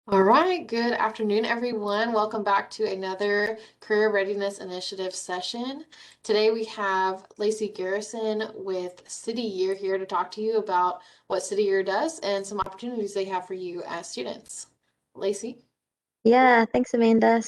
All right, good afternoon, everyone. Welcome back to another Career Readiness Initiative session. Today we have Lacey Garrison with City Year here to talk to you about what City Year does and some opportunities they have for you as students. Lacey? Yeah, thanks, Amanda.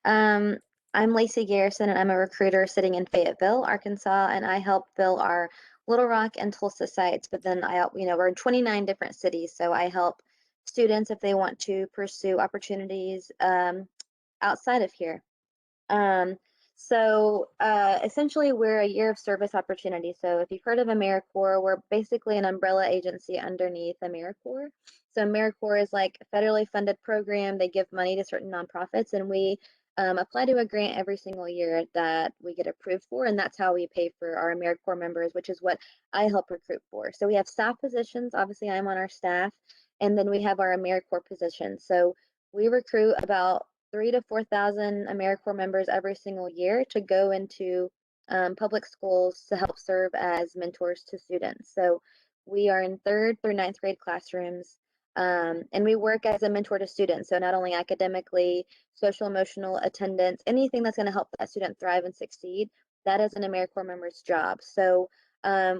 Um, I'm Lacey Garrison, and I'm a recruiter sitting in Fayetteville, Arkansas, and I help fill our Little Rock and Tulsa sites. But then we're in 29 different cities, so I help students if they want to pursue opportunities outside of here. Um, Essentially, we're a year of service opportunity. So if you've heard of AmeriCorps, we're basically an umbrella agency underneath AmeriCorps. So AmeriCorps is like a federally funded program. They give money to certain nonprofits, and we apply to a grant every single year that we get approved for, and that's how we pay for our AmeriCorps members, which is what I help recruit for. So we have staff positions. Obviously, I'm on our staff, and then we have our AmeriCorps positions. So we recruit about 3 to 4,000 AmeriCorps members every single year to go into public schools to help serve as mentors to students. So we are in third through ninth grade classrooms, and we work as a mentor to students. So not only academically, social emotional attendance, anything that's going to help that student thrive and succeed, that is an AmeriCorps member's job. So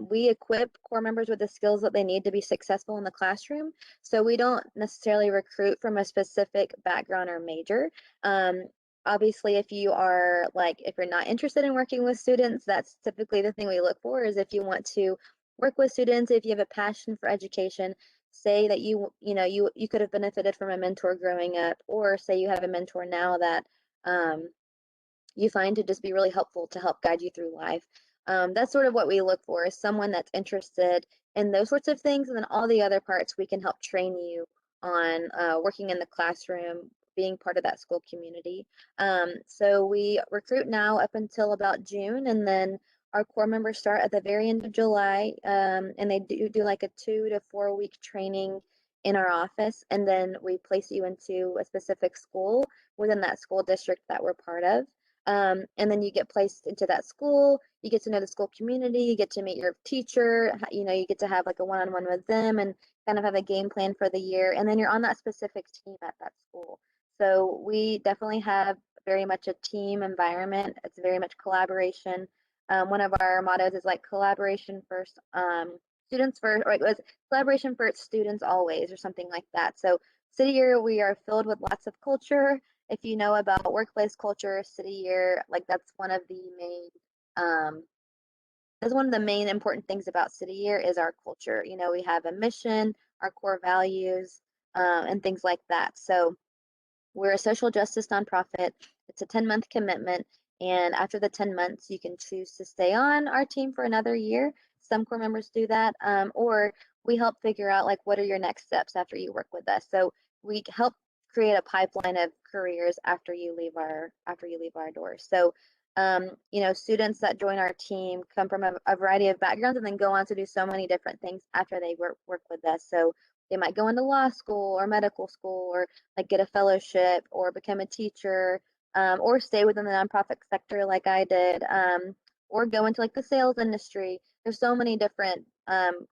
we equip Corps members with the skills that they need to be successful in the classroom. So we don't necessarily recruit from a specific background or major. Um, Obviously, if you're not interested in working with students, that's typically the thing we look for is if you want to work with students, if you have a passion for education, say that you could have benefited from a mentor growing up, or say you have a mentor now that um, you find to just be really helpful to help guide you through life. That's sort of what we look for is someone that's interested in those sorts of things. And then all the other parts, we can help train you on working in the classroom, being part of that school community. So we recruit now up until about June, and then our core members start at the very end of July, and they do like a 2 to 4 week training in our office, and then we place you into a specific school within that school district that we're part of. And then you get placed into that school, you get to know the school community, you get to meet your teacher, you get to have like a one-on-one with them and kind of have a game plan for the year. And then you're on that specific team at that school. So we definitely have very much a team environment. It's very much collaboration. One of our mottos is like collaboration first, students first, or it was collaboration first, students always, or something like that. So City Year, we are filled with lots of culture. If you know about workplace culture, City Year, like um, that's one of the main important things about City Year is our culture. We have a mission, our core values, and things like that. So we're a social justice nonprofit. It's a 10-month commitment. And after the 10 months, you can choose to stay on our team for another year. Some core members do that. Or we help figure out like what are your next steps after you work with us. So we help create a pipeline of careers after you leave our doors. So students that join our team come from a variety of backgrounds and then go on to do so many different things after they work with us. So they might go into law school or medical school or like get a fellowship or become a teacher, or stay within the nonprofit sector like I did, or go into like the sales industry. There's so many different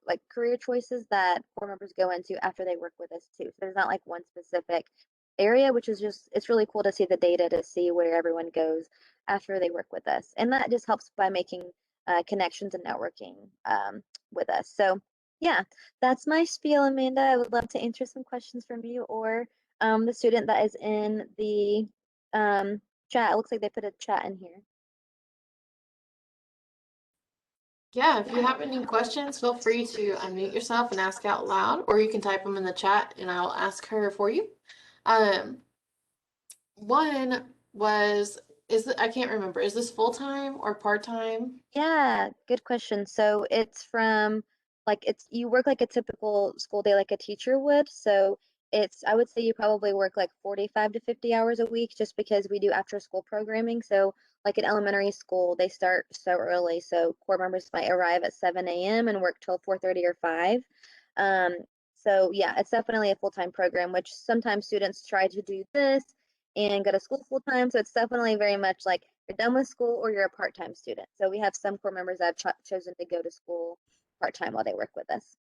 like career choices that core members go into after they work with us too. So there's not like one specific area, which is just it's really cool to see the data to see where everyone goes after they work with us, and that just helps by making connections and networking with us. So yeah, that's my spiel, Amanda. I would love to answer some questions from you or the student that is in the chat. It looks like they put a chat in here. Yeah, if you have any questions, feel free to unmute yourself and ask out loud, or you can type them in the chat and I'll ask her for you. Um, One was, I can't remember, is this full-time or part-time? Yeah, good question. So it's from you work like a typical school day like a teacher would. So I would say you probably work like 45 to 50 hours a week just because we do after school programming. So like in elementary school, they start so early. So core members might arrive at 7 a.m. and work till 4:30 or 5. Um, so yeah, it's definitely a full-time program, which sometimes students try to do this and go to school full-time. So it's definitely very much like you're done with school or you're a part-time student. So we have some core members that have chosen to go to school part-time while they work with us.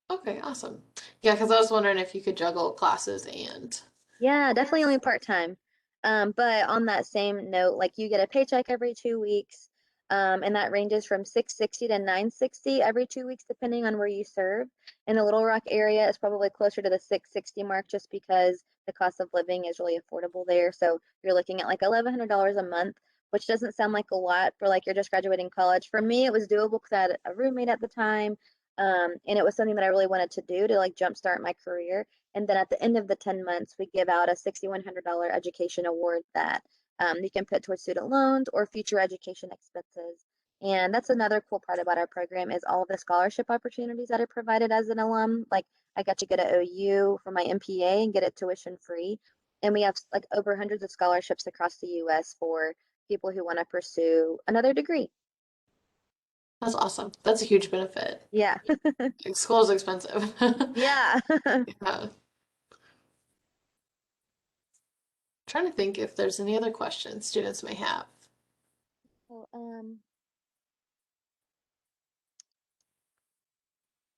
Okay, awesome. Yeah, because I was wondering if you could juggle classes and. Yeah, definitely only part-time. But on that same note, like you get a paycheck every 2 weeks, and that ranges from 660 to 960 every 2 weeks, depending on where you serve. In the Little Rock area, it's probably closer to the 660 mark just because the cost of living is really affordable there. So you're looking at like $1,100 a month, which doesn't sound like a lot for like you're just graduating college. For me, it was doable because I had a roommate at the time, and it was something that I really wanted to do to like jumpstart my career. And then at the end of the 10 months, we give out a $6,100 education award that you can put towards student loans or future education expenses. And that's another cool part about our program is all the scholarship opportunities that are provided as an alum. Like I got to go to OU for my MPA and get it tuition free. And we have like over hundreds of scholarships across the US for people who want to pursue another degree. That's awesome. That's a huge benefit. Yeah. Like, school is expensive. Yeah. Yeah. Trying to think if there's any other questions students may have. Well,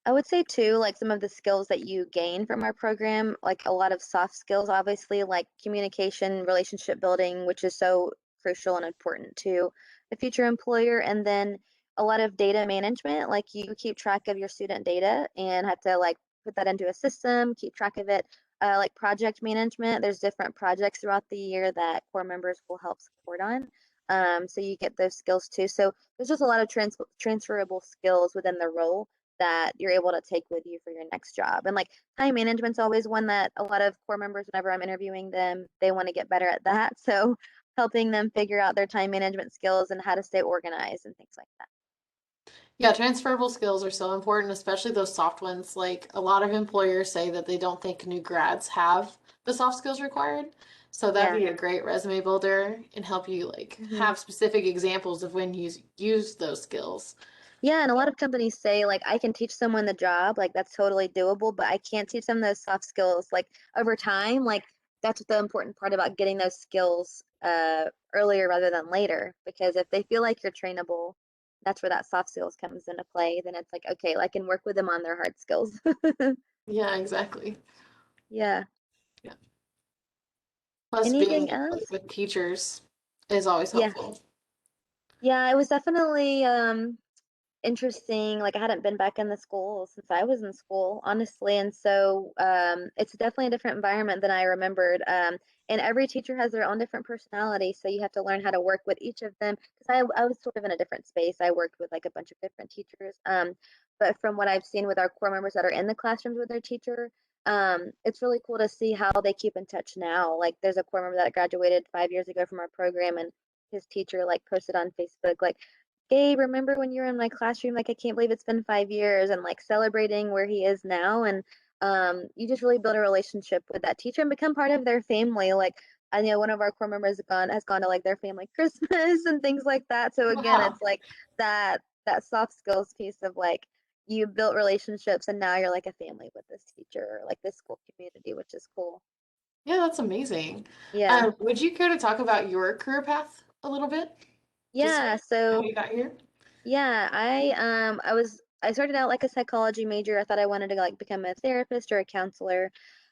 I would say too, like some of the skills that you gain from our program, like a lot of soft skills, obviously, like communication, relationship building, which is so crucial and important to a future employer. And then a lot of data management, like you keep track of your student data and have to like put that into a system, keep track of it. Like project management, there's different projects throughout the year that core members will help support on. So you get those skills too. So there's just a lot of transferable skills within the role that you're able to take with you for your next job. And like time management's always one that a lot of core members, whenever I'm interviewing them, they want to get better at that. So helping them figure out their time management skills and how to stay organized and things like that. Yeah, transferable skills are so important, especially those soft ones. Like a lot of employers say that they don't think new grads have the soft skills required. So that'd Yeah. be a great resume builder and help you like Hmm. have specific examples of when you use those skills. Yeah, and a lot of companies say like I can teach someone the job, like that's totally doable, but I can't teach them those soft skills like over time. Like that's the important part about getting those skills earlier rather than later. Because if they feel like you're trainable, that's where that soft skills comes into play. Then it's like, okay, I can work with them on their hard skills. Yeah, exactly. Yeah. Yeah. Plus Anything being like else? with teachers is always Yeah. helpful. Yeah, it was definitely interesting. Like I hadn't been back in the school since I was in school, honestly, and so it's definitely a different environment than I remembered. And every teacher has their own different personality, so you have to learn how to work with each of them. Because I was sort of in a different space. I worked with like a bunch of different teachers. But from what I've seen with our core members that are in the classrooms with their teacher, it's really cool to see how they keep in touch now. Like there's a core member that graduated 5 years ago from our program, and his teacher like posted on Facebook like, Gabe, remember when you were in my classroom? Like, I can't believe it's been 5 years and like celebrating where he is now. And you just really build a relationship with that teacher and become part of their family. Like, I know one of our core members has gone to like their family Christmas and things like that. So again, Wow. it's like that soft skills piece of like you built relationships and now you're like a family with this teacher or like this school community, which is cool. Yeah, that's amazing. Yeah. Would you care to talk about your career path a little bit? Just Yeah. how So you got here? yeah, I started out like a psychology major. I thought I wanted to like become a therapist or a counselor.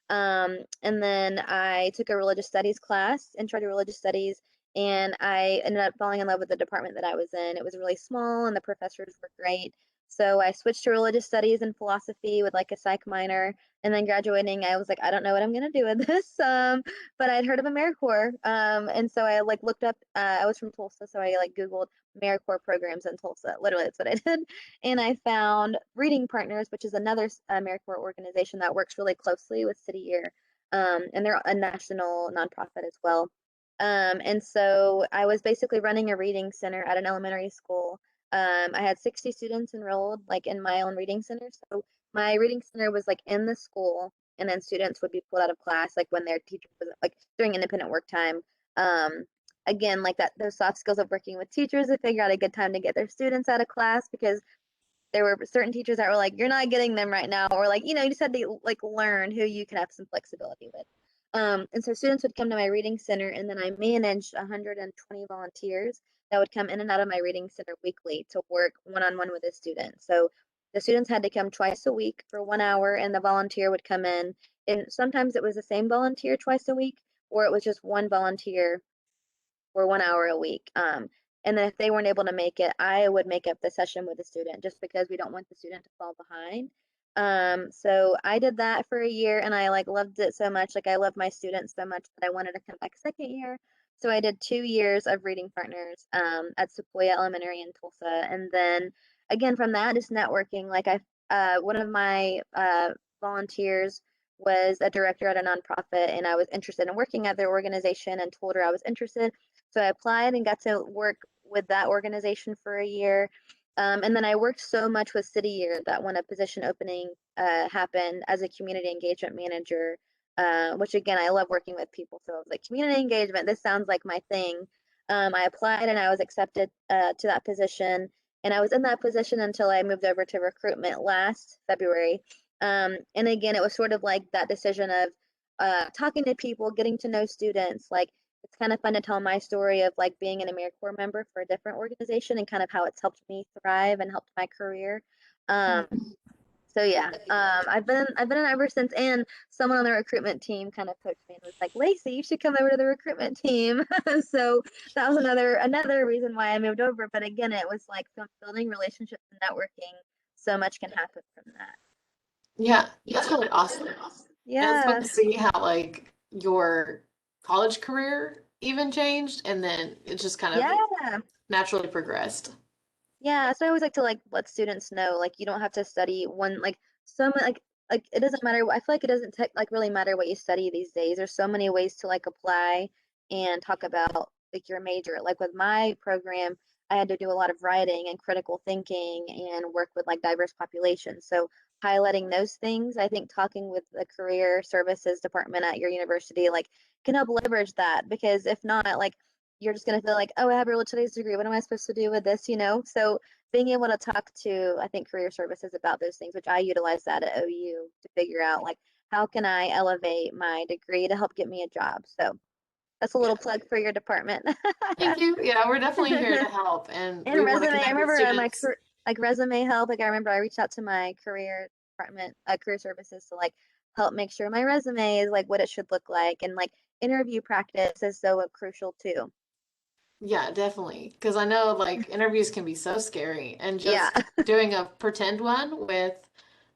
And then I took a religious studies class, intro to religious studies, and I ended up falling in love with the department that I was in. It was really small and the professors were great. So I switched to religious studies and philosophy with like a psych minor. And then graduating, I was like, I don't know what I'm gonna do with this. But I'd heard of AmeriCorps. And so I like looked up, I was from Tulsa, so I like Googled AmeriCorps programs in Tulsa. Literally, that's what I did. And I found Reading Partners, which is another AmeriCorps organization that works really closely with City Year. And they're a national nonprofit as well. And so I was basically running a reading center at an elementary school. I had 60 students enrolled, like in my own reading center. So my reading center was like in the school, and then students would be pulled out of class, like when their teacher was like during independent work time. Um, Again, like that, those soft skills of working with teachers to figure out a good time to get their students out of class because there were certain teachers that were like, you're not getting them right now, or like, you just had to like learn who you can have some flexibility with. And so students would come to my reading center, and then I managed 120 volunteers that would come in and out of my reading center weekly to work one on one with a student. So The students had to come twice a week for 1 hour, and the volunteer would come in. And sometimes it was the same volunteer twice a week, or it was just one volunteer for 1 hour a week. And then if they weren't able to make it, I would make up the session with the student just because we don't want the student to fall behind. So I did that for a year and I like loved it so much. Like I love my students so much that I wanted to come back second year. So I did 2 years of reading partners at Sequoia Elementary in Tulsa. And then again from that, just networking. Like one of my volunteers was a director at a nonprofit and I was interested in working at their organization and told her I was interested. So I applied and got to work with that organization for a year. And then I worked so much with City Year that when a position opening happened as a community engagement manager, which again, I love working with people. So I was like, community engagement, this sounds like my thing. I applied and I was accepted to that position. And I was in that position until I moved over to recruitment last February. And again, it was sort of like that decision of talking to people, getting to know students, like it's kind of fun to tell my story of like being an AmeriCorps member for a different organization and kind of how it's helped me thrive and helped my career. Um, so yeah, I've been in ever since. And someone on the recruitment team kind of coached me and was like, Lacey, you should come over to the recruitment team. So that was another reason why I moved over. But again, it was like from building relationships and networking. So much can happen from that. Yeah, that's really awesome. And it's fun Yeah, to see how like your college career even changed and then it just kind of yeah. naturally progressed. Yeah, so I always like to like let students know like you don't have to study one like so much like it doesn't matter. I feel like it doesn't like really matter what you study these days. There's so many ways to like apply and talk about like your major. Like with my program, I had to do a lot of writing and critical thinking and work with like diverse populations. So highlighting those things, I think talking with the career services department at your university like can help leverage that because if not, like you're just going to feel like, oh, I have a religious degree. What am I supposed to do with this? You know? So being able to talk to, I think, career services about those things, which I utilize that at OU to figure out, like, how can I elevate my degree to help get me a job? So that's a Yeah. little plug for your department. Thank you. Yeah, we're definitely here to help and And we want to resume, I connect with remember students. like resume help. Like I remember I reached out to my career department, career services to like help make sure my resume is like what it should look like, and like interview practice is so crucial too. Yeah, definitely. Because I know like interviews can be so scary and Yeah. just doing a pretend one with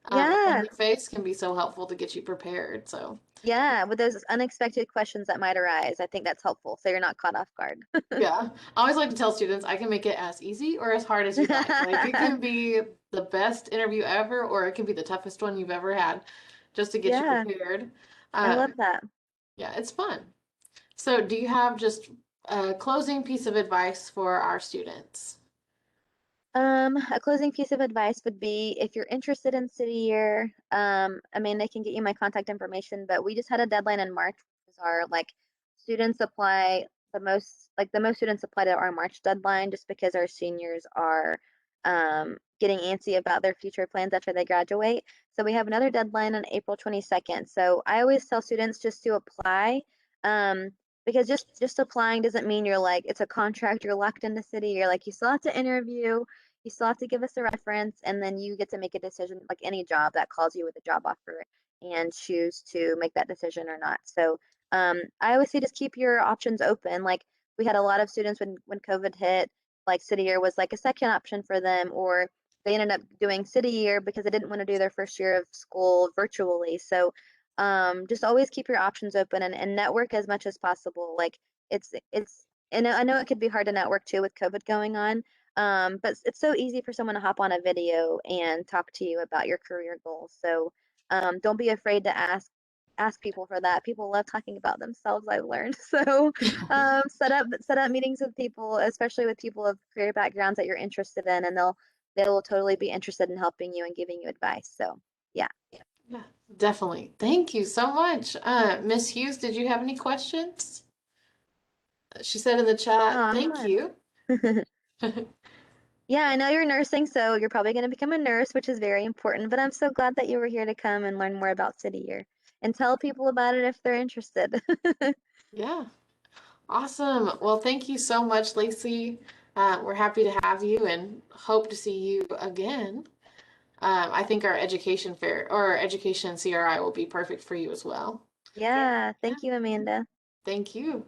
a Yeah. friendly face can be so helpful to get you prepared. So, Yeah, with those unexpected questions that might arise, I think that's helpful so you're not caught off guard. yeah. I always like to tell students I can make it as easy or as hard as you'd like. Like it can be the best interview ever or it can be the toughest one you've ever had just to get you Yeah, prepared. I love Um, that. yeah, it's fun. So, do you have just a closing piece of advice for our students? A closing piece of advice would be if you're interested in City Year, I mean, they can get you my contact information, but we just had a deadline in March, which is our like students apply the most students apply to our March deadline just because our seniors are getting antsy about their future plans after they graduate. So we have another deadline on April 22nd. So I always tell students just to apply. Because just applying doesn't mean you're like it's a contract, you're locked in the city. You're like you still have to interview, you still have to give us a reference, and then you get to make a decision like any job that calls you with a job offer and choose to make that decision or not. So I always say just keep your options open. Like we had a lot of students when COVID hit, like City Year was like a second option for them, or they ended up doing City Year because they didn't want to do their first year of school virtually. So just always keep your options open and network as much as possible. Like it's and I know it could be hard to network too with COVID going on. But it's so easy for someone to hop on a video and talk to you about your career goals. So don't be afraid to ask people for that. People love talking about themselves, I've learned. So set up meetings with people, especially with people of career backgrounds that you're interested in, and they'll totally be interested in helping you and giving you advice. So yeah. Yeah, definitely. Thank you so much. Miss Hughes, did you have any questions? She said in the chat, Oh, thank fun. you. Yeah, I know you're nursing, so you're probably going to become a nurse, which is very important. But I'm so glad that you were here to come and learn more about City Year and tell people about it if they're interested. Yeah, awesome. Well, thank you so much, Lacey. We're happy to have you and hope to see you again. I think our education fair or our education CRI will be perfect for you as well. Yeah, Yeah. thank you, Amanda. Thank you.